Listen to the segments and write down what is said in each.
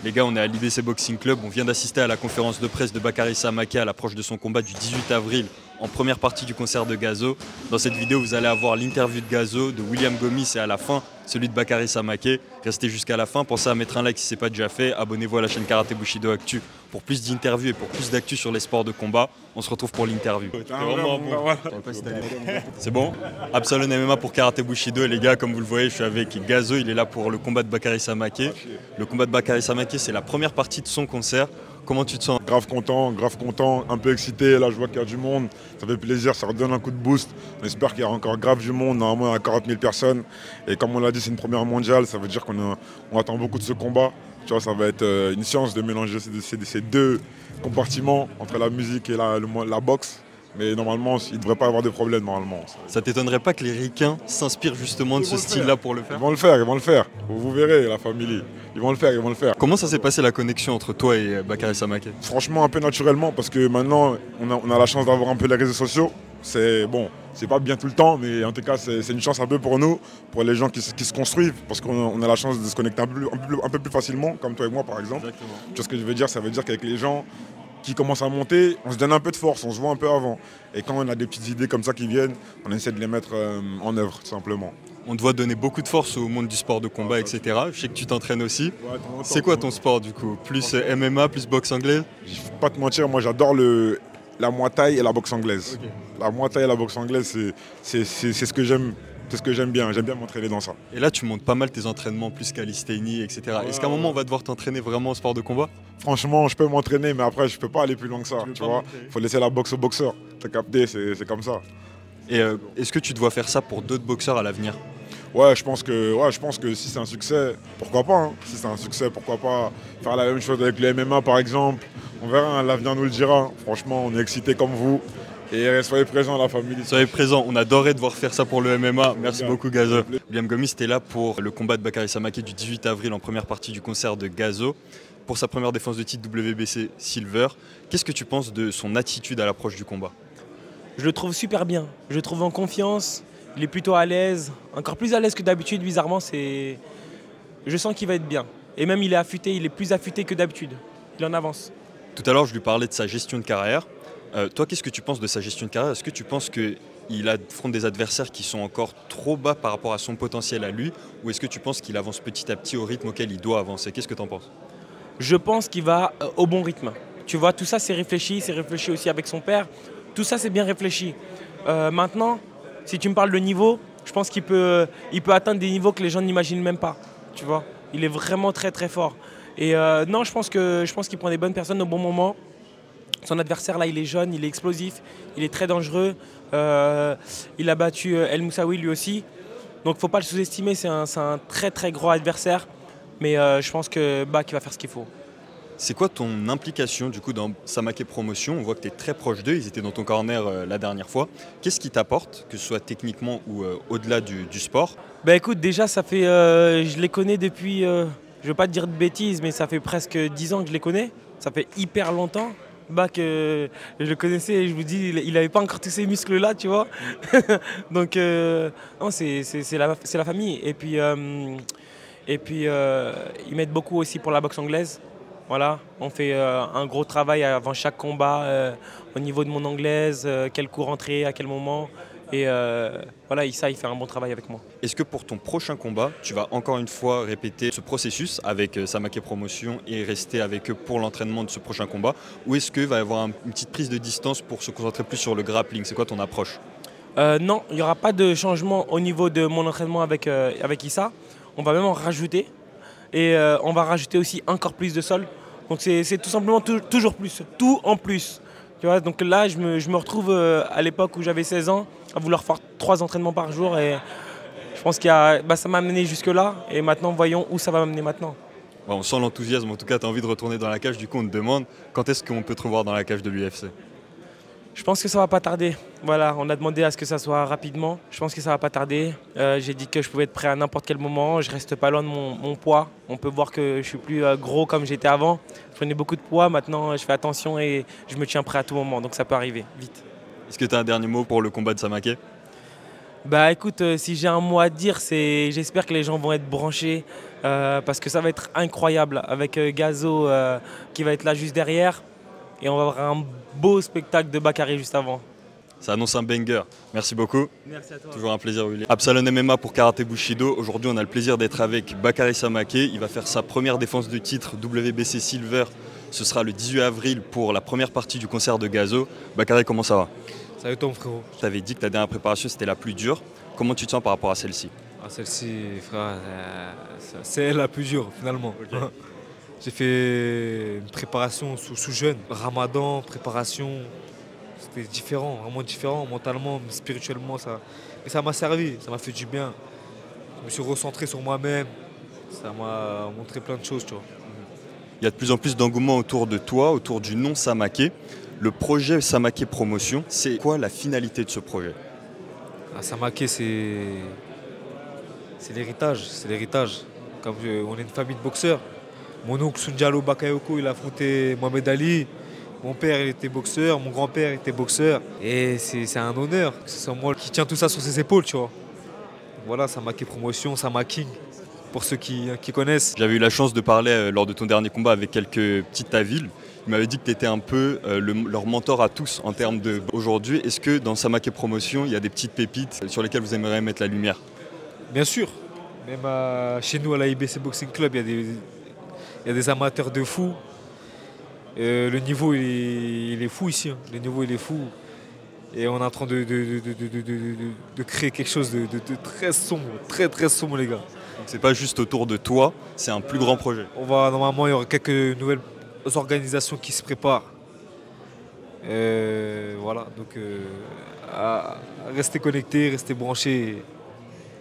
Les gars, on est à l'IBC Boxing Club, on vient d'assister à la conférence de presse de Bakary Samaké à l'approche de son combat du 18 avril en première partie du concert de Gazo. Dans cette vidéo, vous allez avoir l'interview de Gazo, de William Gomis et à la fin, celui de Bakary Samaké. Restez jusqu'à la fin, pensez à mettre un like si ce n'est pas déjà fait, abonnez-vous à la chaîne Karaté Bushido Actu pour plus d'interviews et pour plus d'actu sur les sports de combat. On se retrouve pour l'interview. C'est bon? Absalon MMA pour Karaté Bushido et les gars, comme vous le voyez, je suis avec Gazo, il est là pour le combat de Bakary Samaké. Le combat de Bakary Samaké, c'est la première partie de son concert. Comment tu te sens? Grave content, un peu excité. Là, je vois qu'il y a du monde. Ça fait plaisir, ça redonne un coup de boost. On espère qu'il y aura encore grave du monde. Normalement, il y a 40 000 personnes. Et comme on l'a dit, c'est une première mondiale. Ça veut dire qu'on attend beaucoup de ce combat. Tu vois, ça va être une science de mélanger ces deux compartiments entre la musique et la boxe. Mais normalement, il ne devrait pas avoir de problème normalement. Ça t'étonnerait pas que les ricains s'inspirent justement de ce style-là pour le faire? Ils vont le faire. Vous verrez, la famille. Ils vont le faire. Comment ça s'est passé la connexion entre toi et Bakary Samaké? Franchement, un peu naturellement, parce que maintenant, on a la chance d'avoir un peu les réseaux sociaux. C'est bon, c'est pas bien tout le temps, mais en tout cas, c'est une chance un peu pour nous, pour les gens qui se construisent, parce qu'on a la chance de se connecter un peu plus facilement, comme toi et moi par exemple. Exactement. Tu vois ce que je veux dire? Ça veut dire qu'avec les gens qui commencent à monter, on se donne un peu de force, on se voit un peu avant. Et quand on a des petites idées comme ça qui viennent, on essaie de les mettre en œuvre, tout simplement. On te voit donner beaucoup de force au monde du sport de combat, etc. Je sais que tu t'entraînes aussi. C'est quoi ton sport du coup? Plus MMA, plus boxe anglaise? Je ne vais pas te mentir, moi j'adore la Muay Thai et la boxe anglaise. Okay. La Muay Thai et la boxe anglaise, c'est ce que j'aime. C'est ce que j'aime bien m'entraîner dans ça. Et là, tu montes pas mal tes entraînements, plus calisthénie, etc. Est-ce qu'à un moment, on va devoir t'entraîner vraiment au sport de combat? Franchement, je peux m'entraîner, mais après, je peux pas aller plus loin que ça. Tu vois, faut laisser la boxe au boxeur. T'as capté, c'est comme ça. Et est-ce que tu dois faire ça pour d'autres boxeurs à l'avenir? Ouais, je pense que si c'est un succès, pourquoi pas hein. Si c'est un succès, pourquoi pas faire la même chose avec le MMA, par exemple. On verra, hein, l'avenir nous le dira. Franchement, on est excités comme vous. Et soyez présents, la famille. Soyez présents, on adorait devoir faire ça pour le MMA. Merci beaucoup Gazo. William Gomis était là pour le combat de Bakary Samaké du 18 avril en première partie du concert de Gazo. Pour sa première défense de titre WBC Silver. Qu'est-ce que tu penses de son attitude à l'approche du combat? Je le trouve super bien, je le trouve en confiance, il est plutôt à l'aise, encore plus à l'aise que d'habitude, bizarrement, je sens qu'il va être bien. Et même il est affûté, il est plus affûté que d'habitude, il en avance. Tout à l'heure je lui parlais de sa gestion de carrière. Toi, qu'est-ce que tu penses de sa gestion de carrière? Est-ce que tu penses qu'il affronte des adversaires qui sont encore trop bas par rapport à son potentiel à lui? Ou est-ce que tu penses qu'il avance petit à petit au rythme auquel il doit avancer? Qu'est-ce que tu en penses? Je pense qu'il va au bon rythme. Tu vois, tout ça c'est réfléchi aussi avec son père. Tout ça c'est bien réfléchi. Maintenant, si tu me parles de niveau, je pense qu'il peut atteindre des niveaux que les gens n'imaginent même pas. Tu vois, il est vraiment très très fort. Et non, je pense qu'il prend des bonnes personnes au bon moment. Son adversaire là, il est jeune, il est explosif, il est très dangereux. Il a battu El Moussaoui lui aussi. Donc faut pas le sous-estimer, c'est un très très gros adversaire. Mais je pense qu'il va faire ce qu'il faut. C'est quoi ton implication du coup dans Samaké Promotion? On voit que tu es très proche d'eux, ils étaient dans ton corner la dernière fois. Qu'est-ce qui t'apporte, que ce soit techniquement ou au-delà du sport? Bah écoute, déjà ça fait, je les connais depuis, je ne veux pas te dire de bêtises, mais ça fait presque 10 ans que je les connais. Ça fait hyper longtemps que je le connaissais et je vous dis, il n'avait pas encore tous ces muscles-là, tu vois. Donc non, c'est la famille. Et puis ils m'aident beaucoup aussi pour la boxe anglaise. Voilà, on fait un gros travail avant chaque combat au niveau de mon anglaise, quel coup rentrer, à quel moment. Et voilà, il fait un bon travail avec moi. Est-ce que pour ton prochain combat, tu vas encore une fois répéter ce processus avec Samaké Promotion et rester avec eux pour l'entraînement de ce prochain combat? Ou est-ce qu'il va y avoir une petite prise de distance pour se concentrer plus sur le grappling? C'est quoi ton approche? Non, il n'y aura pas de changement au niveau de mon entraînement avec Issa. On va même en rajouter. Et on va rajouter aussi encore plus de sol. Donc c'est tout simplement toujours plus, tout en plus. Tu vois, donc là, je me retrouve à l'époque où j'avais 16 ans à vouloir faire 3 entraînements par jour. Et je pense que ça m'a amené jusque-là. Et maintenant, voyons où ça va m'amener maintenant. Bon, on sent l'enthousiasme, en tout cas, tu as envie de retourner dans la cage. Du coup, on te demande quand est-ce qu'on peut te revoir dans la cage de l'UFC? Je pense que ça va pas tarder. Voilà, on a demandé à ce que ça soit rapidement. Je pense que ça va pas tarder. J'ai dit que je pouvais être prêt à n'importe quel moment. Je reste pas loin de mon poids. On peut voir que je suis plus gros comme j'étais avant. Je prenais beaucoup de poids. Maintenant, je fais attention et je me tiens prêt à tout moment. Donc ça peut arriver vite. Est-ce que tu as un dernier mot pour le combat de Samaké? Bah écoute, si j'ai un mot à dire, c'est j'espère que les gens vont être branchés parce que ça va être incroyable avec Gazo qui va être là juste derrière. Et on va avoir un beau spectacle de Bakary juste avant. Ça annonce un banger. Merci beaucoup. Merci à toi. Toujours un plaisir, William. Absalon MMA pour Karaté Bushido. Aujourd'hui, on a le plaisir d'être avec Bakary Samake. Il va faire sa première défense de titre WBC Silver. Ce sera le 18 avril pour la première partie du concert de Gazo. Bakary, comment ça va? Salut ton frérot. Tu avais dit que ta dernière préparation, c'était la plus dure. Comment tu te sens par rapport à celle-ci? Celle-ci, frère, c'est elle la plus dure finalement. Okay. J'ai fait une préparation sous jeûne, Ramadan, préparation. C'était différent, vraiment différent, mentalement, spirituellement. Et ça m'a servi, ça m'a fait du bien. Je me suis recentré sur moi-même. Ça m'a montré plein de choses, tu vois. Il y a de plus en plus d'engouement autour de toi, autour du nom Samake. Le projet Samake Promotion, c'est quoi la finalité de ce projet? Samake, c'est l'héritage. C'est l'héritage. Comme on est une famille de boxeurs. Mon oncle Sundialo Bakayoko, il a affronté Mohamed Ali. Mon père il était boxeur, mon grand-père était boxeur. Et c'est un honneur que ce soit moi qui tiens tout ça sur ses épaules, tu vois. Voilà, Samake Promotion, Samake, pour ceux qui connaissent. J'avais eu la chance de parler lors de ton dernier combat avec quelques petits Tavil. Il m'avait dit que tu étais un peu leur mentor à tous en termes de... Aujourd'hui, est-ce que dans Samake Promotion, il y a des petites pépites sur lesquelles vous aimeriez mettre la lumière? Bien sûr. Même chez nous, à la IBC Boxing Club, il y a des amateurs de fou. Le niveau, il est fou ici. Hein. Le niveau, il est fou. Et on est en train de créer quelque chose de très sombre, très sombre, les gars. Donc c'est pas juste autour de toi, c'est un plus grand projet. Normalement, il y aura quelques nouvelles organisations qui se préparent. Voilà, donc restez connectés, restez branchés.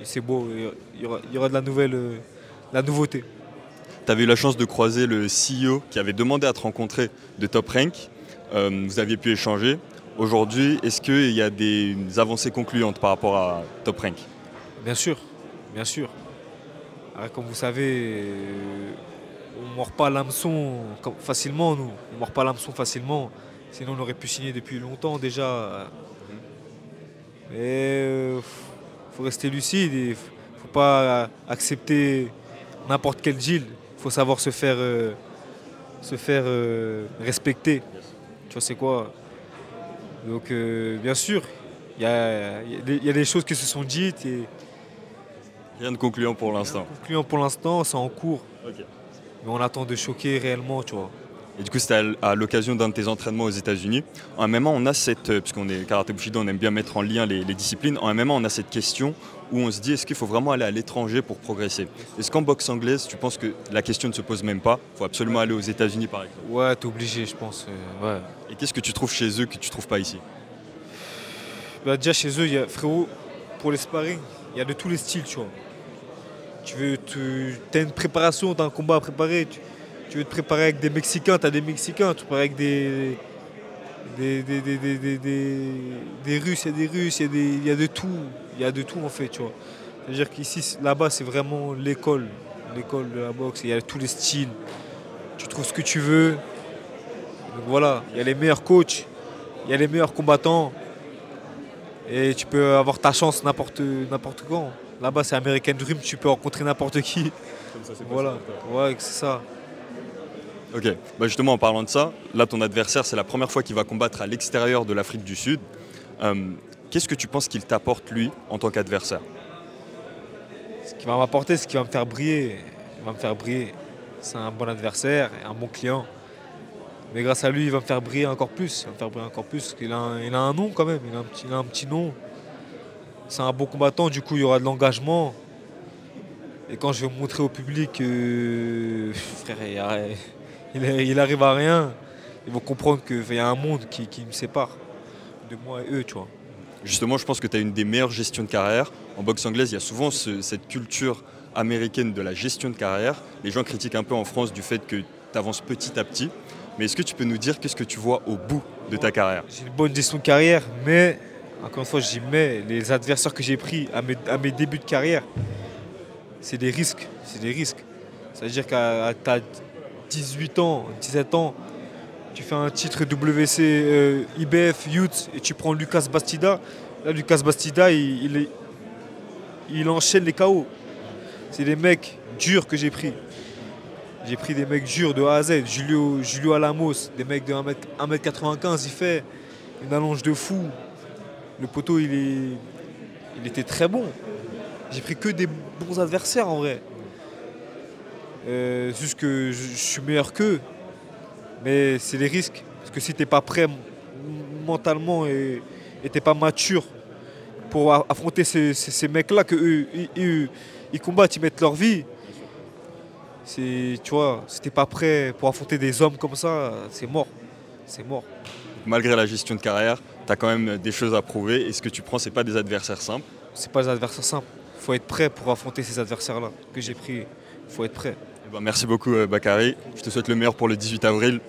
Et c'est beau, il y aura de la nouveauté. Tu avais eu la chance de croiser le CEO qui avait demandé à te rencontrer de Top Rank. Vous aviez pu échanger. Aujourd'hui, est-ce qu'il y a des avancées concluantes par rapport à Top Rank? Bien sûr, bien sûr. Alors, comme vous savez, on ne mord pas l'hameçon facilement, nous. On ne mord pas l'hameçon facilement. Sinon, on aurait pu signer depuis longtemps déjà. Mais faut rester lucide et faut pas accepter n'importe quel deal. Il faut savoir se faire respecter. Tu vois, c'est quoi? Donc, bien sûr, il y a des choses qui se sont dites. Et rien de concluant pour l'instant. Rien de concluant pour l'instant, c'est en cours. Okay. Mais on attend de choquer réellement, tu vois. Et du coup, c'était à l'occasion d'un de tes entraînements aux États-Unis. En MMA, on a cette, puisqu'on est Karaté Bushido, on aime bien mettre en lien les disciplines. En MMA, on a cette question où on se dit, est-ce qu'il faut vraiment aller à l'étranger pour progresser? Est-ce qu'en boxe anglaise, tu penses que la question ne se pose même pas? Il faut absolument aller aux États-Unis, par exemple. Ouais, t'es obligé, je pense. Ouais. Et qu'est-ce que tu trouves chez eux que tu ne trouves pas ici? Bah, déjà, chez eux, frérot, pour les sparring, il y a de tous les styles, tu vois. Tu as une préparation, tu as un combat à préparer. Tu veux te préparer avec des Mexicains, tu as des Mexicains. Tu te prépares avec des Russes, il y a des Russes, il y a de tout. Il y a de tout en fait, tu vois. C'est-à-dire qu'ici, là-bas, c'est vraiment l'école de la boxe. Il y a tous les styles. Tu trouves ce que tu veux. Donc voilà, il y a les meilleurs coachs, il y a les meilleurs combattants. Et tu peux avoir ta chance n'importe quand. Là-bas, c'est American Dream, tu peux rencontrer n'importe qui. Comme ça, c'est voilà, ouais, c'est ça. Ok, bah justement en parlant de ça, là ton adversaire c'est la première fois qu'il va combattre à l'extérieur de l'Afrique du Sud. Qu'est-ce que tu penses qu'il t'apporte lui en tant qu'adversaire? Ce qu'il va m'apporter, c'est qu'il va me faire briller. Il va me faire briller. C'est un bon adversaire, un bon client. Mais grâce à lui, il va me faire briller encore plus. Il va me faire briller encore plus parce qu'il a un nom quand même, il a un petit nom. C'est un bon combattant, du coup il y aura de l'engagement. Et quand je vais montrer au public que frère, il arrive à rien, ils vont comprendre qu'il y a un monde qui me sépare de moi et eux, tu vois. Justement, je pense que tu as une des meilleures gestions de carrière. En boxe anglaise, il y a souvent cette culture américaine de la gestion de carrière. Les gens critiquent un peu en France du fait que tu avances petit à petit. Mais est-ce que tu peux nous dire qu'est-ce que tu vois au bout de ta carrière? J'ai une bonne gestion de carrière, mais encore une fois, j'y mets les adversaires que j'ai pris à mes débuts de carrière. C'est des risques. C'est-à-dire qu'à 18 ans, 17 ans, tu fais un titre WC IBF Youth et tu prends Lucas Bastida. Là, Lucas Bastida, il enchaîne les KO. C'est des mecs durs que j'ai pris. J'ai pris des mecs durs de A à Z. Julio Alamos, des mecs de 1m95, il fait une allonge de fou. Le poteau, il était très bon. J'ai pris que des bons adversaires en vrai. Juste que je suis meilleur qu'eux. Mais c'est les risques. Parce que si t'es pas prêt mentalement et t'es pas mature pour affronter ces mecs-là, que eux, ils combattent, ils mettent leur vie. Tu vois, si t'es pas prêt pour affronter des hommes comme ça, c'est mort. C'est mort. Malgré la gestion de carrière, tu as quand même des choses à prouver. Et ce que tu prends, c'est pas des adversaires simples. C'est pas des adversaires simples. Il faut être prêt pour affronter ces adversaires-là que j'ai pris. Il faut être prêt. Eh ben, merci beaucoup, Bakary. Je te souhaite le meilleur pour le 18 avril.